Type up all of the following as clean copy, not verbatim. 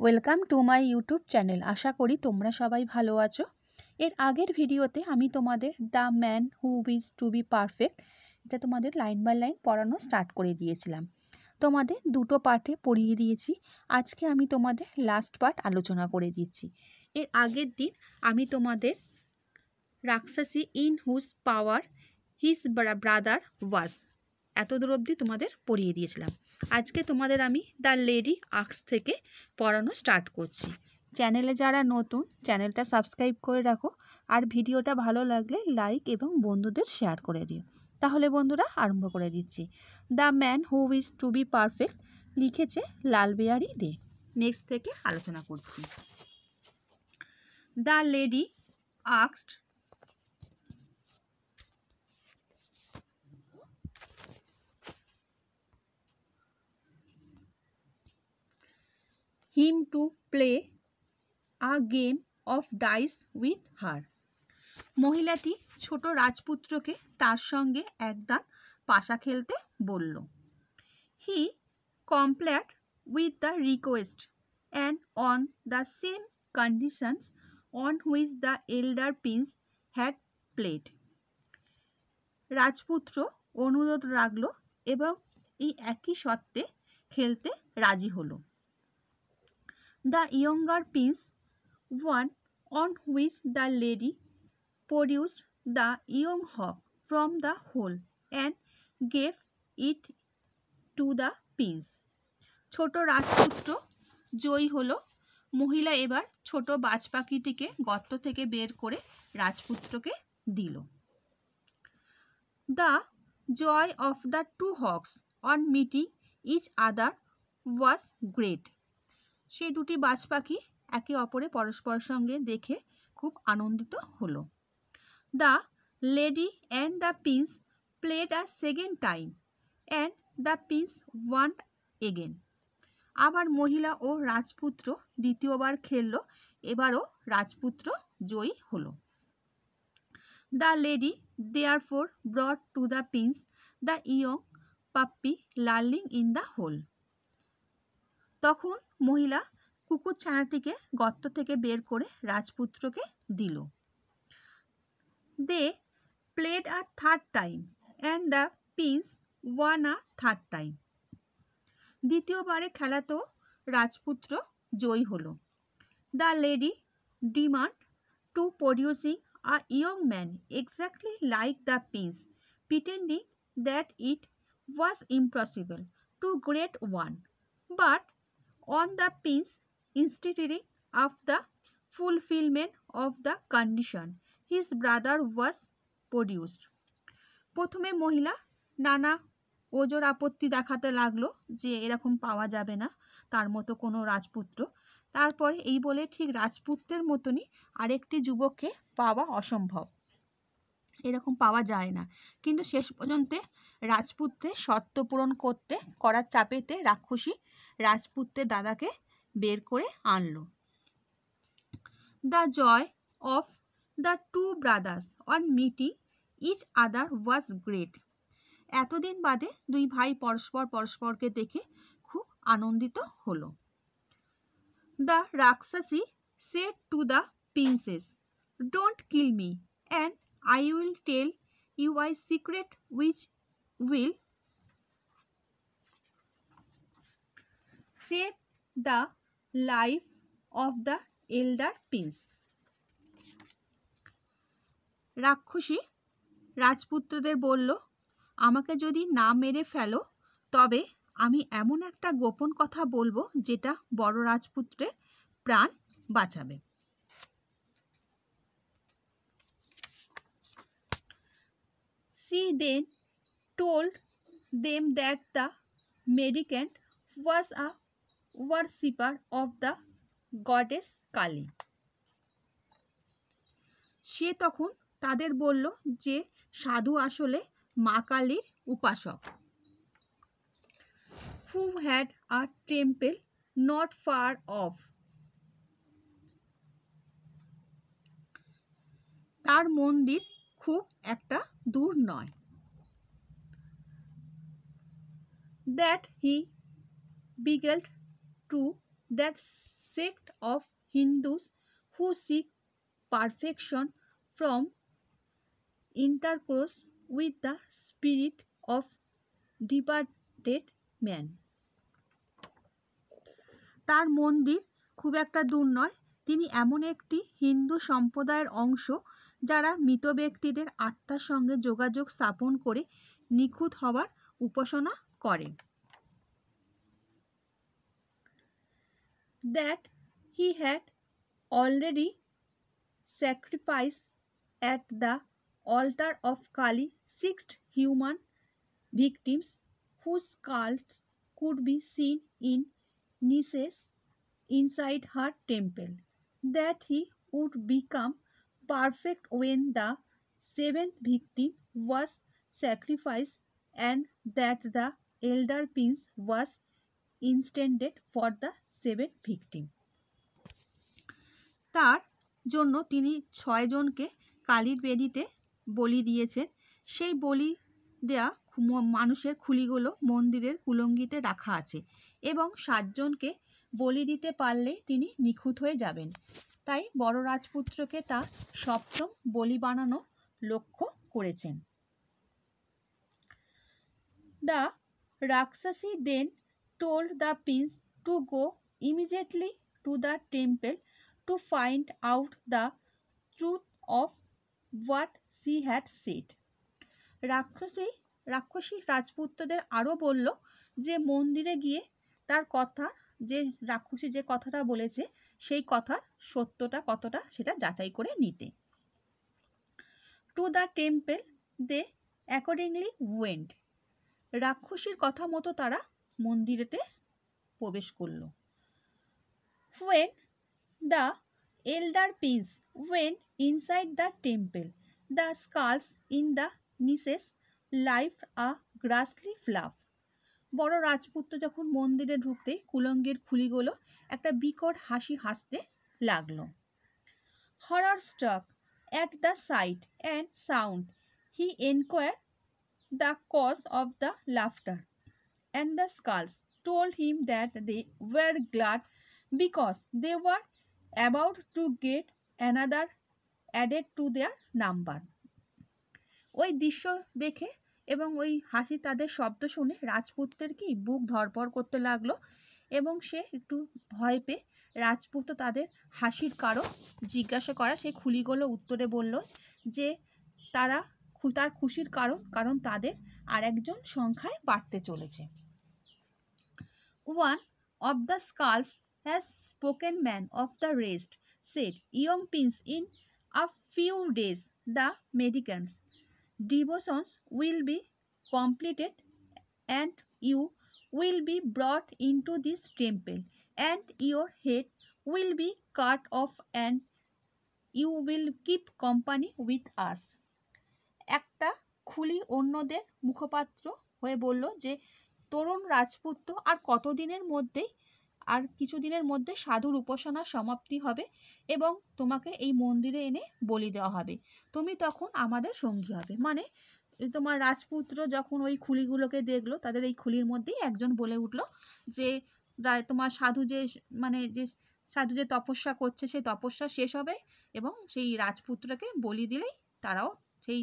Welcome to my YouTube channel. আশা করি তোমরা সবাই ভালো আছো। এর আগের ভিডিওতে আমি তোমাদের the man who wished to be perfect এটা তোমাদের লাইন বাই লাইন পড়ানো স্টার্ট করে দিয়েছিলাম। তোমাদের দুটো পার্টে পড়িয়ে দিয়েছি। আজকে আমি তোমাদের লাস্ট পার্ট আলোচনা করে দিচ্ছি। এর আগের দিন আমি তোমাদের রাক্ষসী in whose power his brother was এত দূর অবধি তোমাদের পড়িয়ে দিয়েছিলাম। আজকে তোমাদের আমি দ্য লেডি আক্স থেকে পড়ানো স্টার্ট করছি। চ্যানেলে যারা নতুন চ্যানেলটা সাবস্ক্রাইব করে রাখো, আর ভিডিওটা ভালো লাগলে লাইক এবং বন্ধুদের শেয়ার করে দিও। তাহলে বন্ধুরা আরম্ভ করে দিচ্ছি। The man who wished to be perfect লিখেছে লালবিহারী দে। নেক্সট থেকে আলোচনা করছি। দ্য লেডি আক্সড him to play a game of dice with her. মহিলাটি ছোট রাজপুত্রকে তার সঙ্গে একদান পাশা খেলতে বলল। He complied with the request and on the same conditions on which the elder prince had played. রাজপুত্র অনুরোধ রাখল এবং এই একই শর্তে খেলতে রাজি হলো। The younger prince won, on which the lady produced the young hawk from the hole and gave it to the prince. ছোট রাজপুত্র জয়ী হলো। মহিলা এবার ছোট বাজ পাখিটিকে গর্ত থেকে বের করে রাজপুত্রকে দিল। The joy of the two hawks on meeting each other was great. সেই দুটি বাজ পাখি একে অপরে পরস্পরের সঙ্গে দেখে খুব আনন্দিত হলো। The lady and the Prince played a second time and the prince one again. আবার মহিলা ও রাজপুত্র দ্বিতীয়বার খেলল, এবারও রাজপুত্র জয়ী হলো। The lady therefore brought to the prince the young puppy lurking in the hole. তখন মহিলা কুকুর ছানাটিকে গর্ত থেকে বের করে রাজপুত্রকে দিল। They played a third time and the prince won a third time. দ্বিতীয়বারে খেলাতেও রাজপুত্র জয়ী হলো। The lady demand to producing a young man exactly like the prince, pretending that it was impossible to get one, but on the prince insisting of the fulfillment of the condition, his brother was produced. প্রথমে মহিলা নানা ওজোর আপত্তি দেখাতে লাগলো যে এরকম পাওয়া যাবে না তার মতো কোনো রাজপুত্র। তারপরে এই বলে ঠিক রাজপুত্রের মতনই আরেকটি যুবককে পাওয়া অসম্ভব, এরকম পাওয়া যায় না। কিন্তু শেষ পর্যন্ত রাজপুত্রের শর্ত পূরণ করার চাপেতে রাক্ষসী রাজপুত্রের দাদাকে বের করে আনলো। The joy of the two brothers on meeting each other was great. এতদিন বাদে দুই ভাই পরস্পরকে দেখে খুব আনন্দিত হলো। দ্য রাক্ষসী said to the princess, don't kill me and I will tell you a secret which will save the life of the elder prince. রাক্ষসী রাজপুত্রদের বলল, আমাকে যদি না মেরে ফেলো তবে আমি এমন একটা গোপন কথা বলবো যেটা বড় রাজপুত্রের প্রাণ বাঁচাবে। She then told them that the mendicant was a worshipper of the goddess Kali. সে তখন তাদের বলল যে সাধু আসলে মা কালীর উপাসক। Who had a temple not far off. তার মন্দির খুব একটা দূর নয়। That he beguiled to that sect of Hindus who seek perfection from intercourse with the spirit of departed man. তার মন্দির খুব একটা দূর নয়, তিনি এমন একটি হিন্দু সম্প্রদায়ের অংশ যারা মৃত ব্যক্তিদের আত্মার সঙ্গে যোগাযোগ স্থাপন করে নিখুঁত হওয়ার উপাসনা করে। That he had already sacrificed at the altar of Kali 6 human victims whose skulls could be seen in niches inside her temple. That he would become perfect when the 7th victim was sacrificed, and that the elder prince was intended for the 7th victim. তার জন্য তিনি 6 জনকে কালীর বেদিতে বলি দিয়েছেন। সেই বলি দেয়া মানুষের খুলিগুলো মন্দিরের কুলঙ্গিতে রাখা আছে এবং 7 জনকে বলি দিতে পারলে তিনি নিখুঁত হয়ে যাবেন। তাই বড় রাজপুত্রকে তার 7ম বলি বানানো লক্ষ্য করেছেন। The Rakshasi then told the prince to go immediately to the temple to find out the truth of what she had said. রাক্ষসী রাজপুত্রদের আরও বলল যে মন্দিরে গিয়ে তার কথা, যে রাক্ষসী যে কথাটা বলেছে সেই কথার সত্যটা কতটা সেটা যাচাই করে নিতে। To the temple they accordingly went. রাক্ষসীর কথা মতো তারা মন্দিরেতে প্রবেশ করল। When the elder prince went inside the temple, the skulls in the niches left a ghastly fluff. বড় রাজপুত্র যখন মন্দিরে ঢুকতে কুলঙ্গের খুলিগুলো একটা বিকট হাসি হাসতে লাগলো। Horror struck at the sight and sound, he inquired the cause of the laughter, and the skulls told him that they were glad because they were about to get another added to their number. ওই দৃশ্য দেখে এবং ওই হাসি তাদের শব্দ শুনে রাজপুত্রের কি বুক ধড়ফড় করতে লাগলো এবং সে একটু ভয় পেয়ে রাজপুত্র তাদের হাসির কারণ জিজ্ঞাসা করা সেই খুলিগুলো উত্তরে বলল যে তার খুশির কারণ তাদের আর একজন সংখ্যায় বাড়তে চলেছে। One of the skulls has spoken man of the rest, said, young prince, in a few days the medicines devotions will be completed and you will be brought into this temple and your head will be cut off and you will keep company with us. একটা খুলি অন্যদের মুখপাত্র হয়ে বলল যে তরুণ রাজপুত্র আর কিছুদিনের মধ্যে সাধুর উপাসনার সমাপ্তি হবে এবং তোমাকে এই মন্দিরে এনে বলি দেওয়া হবে, তুমি তখন আমাদের সঙ্গী হবে। মানে তোমার রাজপুত্র যখন ওই খুলিগুলোকে দেখলো তাদের এই খুলির মধ্যেই একজন বলে উঠল যে তোমার সাধু যে তপস্যা করছে সেই তপস্যা শেষ হবে এবং সেই রাজপুত্রকে বলি দিলেই তারাও সেই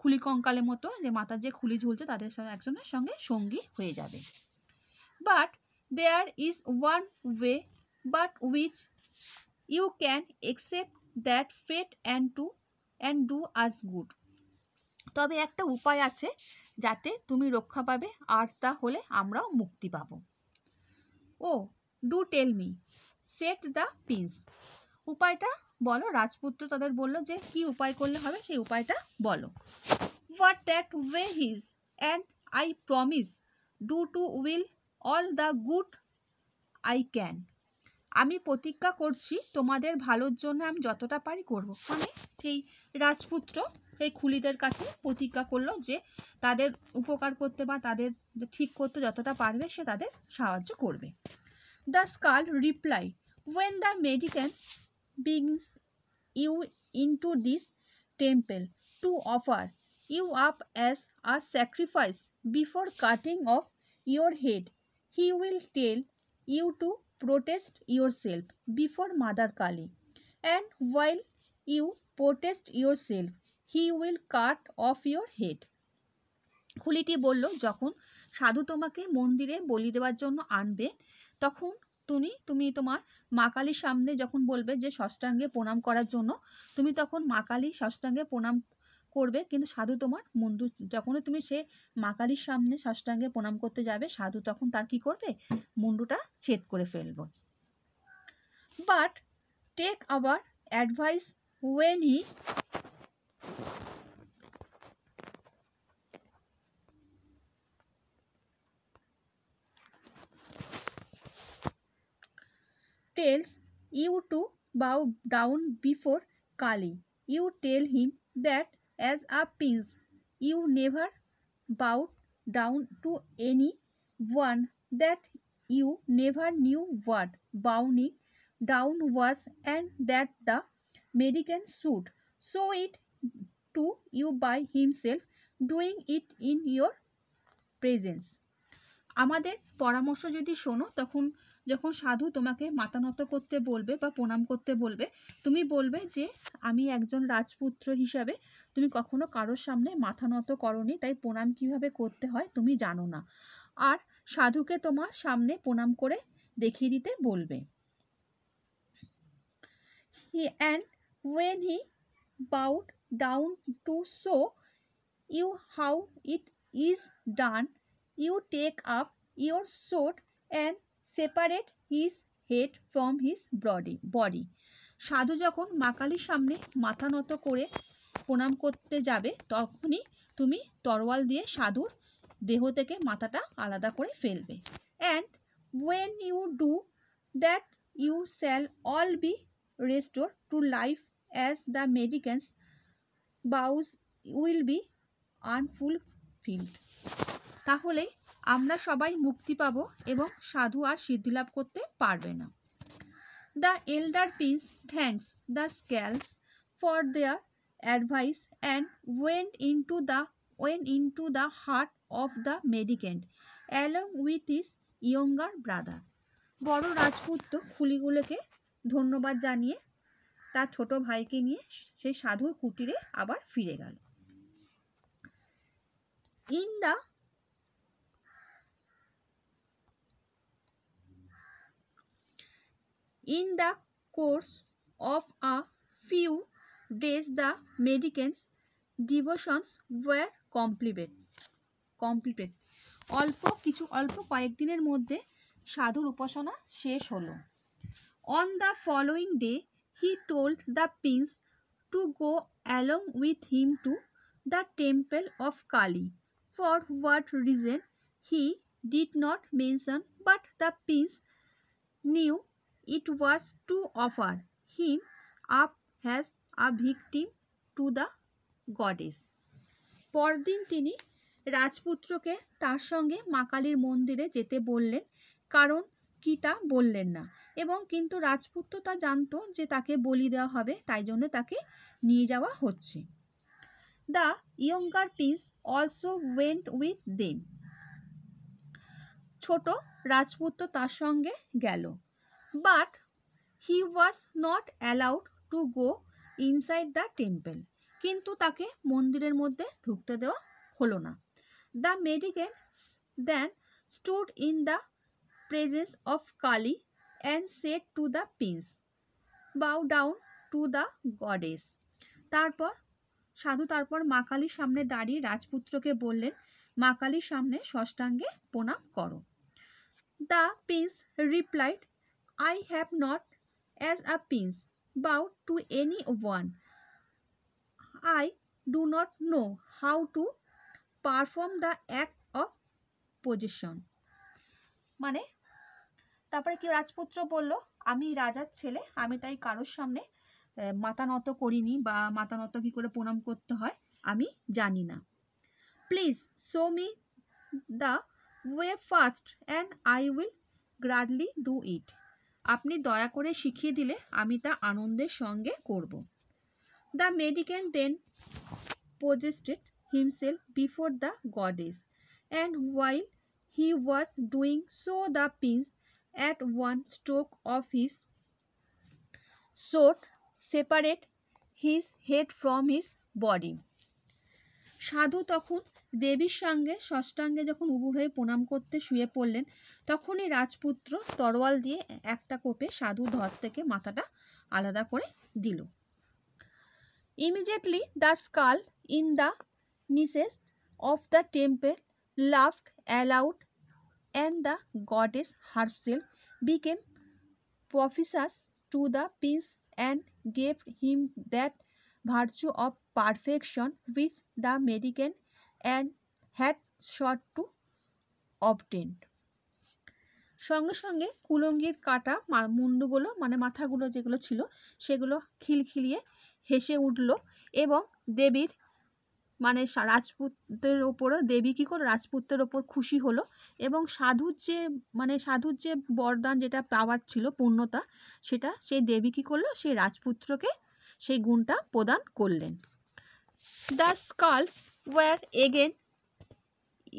খুলি কঙ্কালের মতো যে মাথার যে খুলি ঝুলছে তাদের একজনের সঙ্গে সঙ্গী হয়ে যাবে। But there is one way but which you can accept that fate and do us good. তবে একটা উপায় আছে যাতে তুমি রক্ষা পাবে আর তা হলে আমরাও মুক্তি পাব। Oh do tell me, said the prince. উপায়টা বলো। রাজপুত্র তাদের বলল যে কি উপায় করলে হবে সেই উপায়টা বলো। What that way his and I promise do to will all the good I can. আমি প্রতিজ্ঞা করছি তোমাদের ভালোর জন্য আমি যতটা পারি করব। মানে সেই রাজপুত্র সেই খুলিদের কাছে প্রতিজ্ঞা করলো যে তাদের উপকার করতে বা তাদের ঠিক করতে যতটা পারবে সে তাদের সাহায্য করবে। The skull reply, when the mendicants brings you into this temple to offer you up as a sacrifice before cutting off your head, he will tell you to protest yourself before Mother Kali, and while you protest yourself, he will cut off your head. খুলিটি বলল, যখন সাধু তোমাকে মন্দিরে বলি দেওয়ার জন্য আনবে, তখন তুমি তোমার মা কালীর সামনে যখন বলবে যে ষষ্ঠাঙ্গে প্রণাম করার জন্য, তুমি তখন মা কালী ষষ্ঠাঙ্গে প্রণাম করবে, কিন্তু সাধু তোমার মুন্ডু, যখনই তুমি সে মা কালীর সামনে ষষ্ঠাঙ্গে প্রণাম করতে যাবে, সাধু তখন তার কি করবে, মুন্ডুটা ছেদ করে ফেলবে। But take our advice when he tells you to bow down before Kali, you tell him that as a prince you never bowed down to anyone, that you never knew what bowing down was, and that the American should show it to you by himself, doing it in your presence. আমাদের পরামর্শ যদি শোনো, তখন যখন সাধু তোমাকে মাথা নত করতে বলবে বা প্রণাম করতে বলবে, তুমি বলবে যে আমি একজন রাজপুত্র হিসাবে তুমি কখনো কারোর সামনে মাথা নত করনি, তাই প্রণাম কিভাবে করতে হয় তুমি জানো না, আর সাধুকে তোমার সামনে প্রণাম করে দেখিয়ে দিতে বলবে। And when he bowed down to show you how it is done, you take up your sword and separate his head from his body. সাধু যখন মা কালীর সামনে মাথা নত করে প্রণাম করতে যাবে, তখনই তুমি তরোয়াল দিয়ে সাধুর দেহ থেকে মাথাটা আলাদা করে ফেলবে। And when you do that, you shall all be restored to life, as the Americans' vows will be unfulfilled. তাহলে আমরা সবাই মুক্তি পাব এবং সাধু আর সিদ্ধিলাভ করতে পারবে না। The elder prince thanks the scales for their advice and went into the heart of the mendicant along with his younger brother. বড় রাজপুত্র খুলিগুলোকে ধন্যবাদ জানিয়ে তার ছোট ভাইকে নিয়ে সেই সাধুর কুটিরে আবার ফিরে গেল। In the course of a few days, the mendicants' devotions were completed. অল্প কয়েকদিনের মধ্যে সাধুর উপাসনা শেষ হলো। On the following day, he told the prince to go along with him to the temple of Kali. For what reason he did not mention, but the prince knew it was to offer him up as a victim to the goddess. পরদিন তিনি রাজপুত্রকে তার সঙ্গে মা কালীর মন্দিরে যেতে বললেন, কারণ কি তা বললেন না, এবং কিন্তু রাজপুত্র তা জানতো যে তাকে বলি দেওয়া হবে, তাই জন্য তাকে নিয়ে যাওয়া হচ্ছে। The younger prince also went with them. ছোট রাজপুত্র তার সঙ্গে গেল। But he was not allowed to go inside the temple. কিন্তু তাকে মন্দিরের মধ্যে ঢুকতে দেওয়া হলো না। The mendicants then stood in the presence of Kali and said to the prince, bow down to the goddess. তারপর মা কালীর সামনে দাঁড়িয়ে রাজপুত্রকে বললেন, মা কালীর সামনে ষষ্ঠাঙ্গে প্রণাম করো। The prince replied, I have not, as a prince, bowed to anyone. I do not know how to perform the act of possession. মানে তারপরে কি রাজপুত্র বলল, আমি রাজার ছেলে, আমি তাই কারোর সামনে মাথা নত করিনি, বা মাথা নত কি করে প্রণাম করতে হয় আমি জানি না। Please show me the way first and I will gladly do it. আপনি দয়া করে শিখিয়ে দিলে আমি তা আনন্দের সঙ্গে করব। The mendicant then prostrated himself before the goddess, and while he was doing so, the prince at one stroke of his sword separate his head from his body. সাধু তখন দেবীর সঙ্গে ষষ্ঠাঙ্গে যখন উবুড় হয়ে প্রণাম করতে শুয়ে পড়লেন, তখনই রাজপুত্র তরোয়াল দিয়ে একটা কোপে সাধু ধর থেকে মাথাটা আলাদা করে দিল। Immediately the skull in the niches of the temple laughed aloud, and the goddess herself became propitious to the prince and gave him that virtue of perfection which the mendicant and had sought to obtain. সঙ্গে সঙ্গে কুলঙ্গির কাটা মুন্ডুগুলো মানে মাথাগুলো যেগুলো ছিল সেগুলো খিলখিলিয়ে হেসে উঠল এবং দেবীর মানে রাজপুতের ওপরও দেবী কী করে রাজপুতের ওপর খুশি হলো এবং সাধুর যে বরদান যেটা পাওয়ার ছিল পূর্ণতা, সেটা সেই দেবী কী করলো সেই রাজপুত্রকে সেই গুণটা প্রদান করলেন। The skulls were again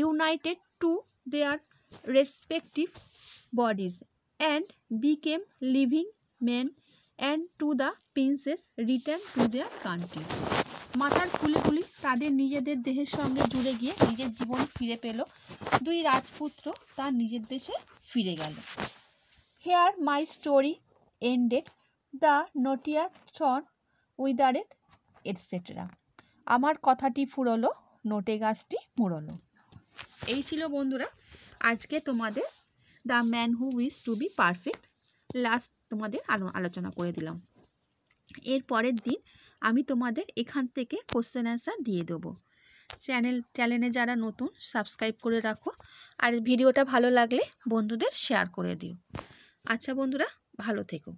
united to their respective bodies and became living men and to the princes return to their country. মাথার খুলিগুলি তাদের নিজেদের দেহের সঙ্গে জুড়ে গিয়ে নিজের জীবন ফিরে পেল। দুই রাজপুত্র তার নিজের দেশে ফিরে গেল। Here my story ended, the নোটিয়ার সন উইদারেড এটসেট্রা। আমার কথাটি ফুরলো, নোটে গাছটি মুড়লো। এই ছিল বন্ধুরা আজকে তোমাদের the man who wish to be perfect last তোমাদের আলোচনা করে দিলাম। এর পরের দিন আমি তোমাদের এখান থেকে কোশ্চেন অ্যান্সার দিয়ে দেবো। চ্যানেলে যারা নতুন সাবস্ক্রাইব করে রাখো, আর ভিডিওটা ভালো লাগলে বন্ধুদের শেয়ার করে দিও। আচ্ছা বন্ধুরা, ভালো থেকো।